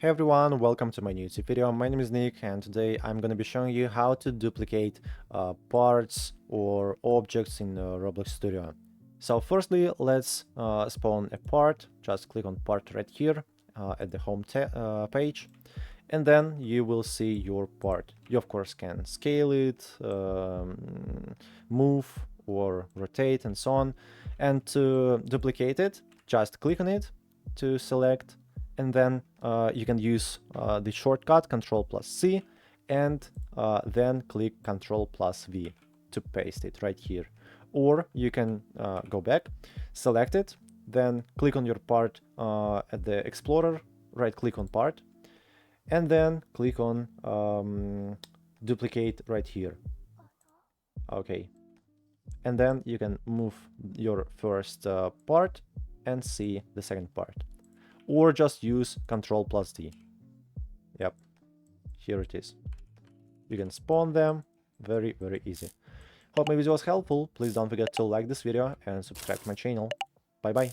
Hey everyone, welcome to my new YouTube video. My name is Nick and today I'm going to be showing you how to duplicate parts or objects in Roblox Studio. So firstly, let's spawn a part. Just click on part right here at the home page, and then you will see your part. You of course can scale it, move or rotate and so on. And to duplicate it, just click on it to select, and then you can use the shortcut Ctrl+C, and then click Ctrl+V to paste it right here. Or you can go back, select it, then click on your part at the Explorer, right click on part, and then click on duplicate right here. Okay, and then you can move your first part and see the second part, or just use Ctrl+D. Yep, here it is. You can spawn them, very easy. Hope my video was helpful. Please don't forget to like this video and subscribe to my channel. Bye bye.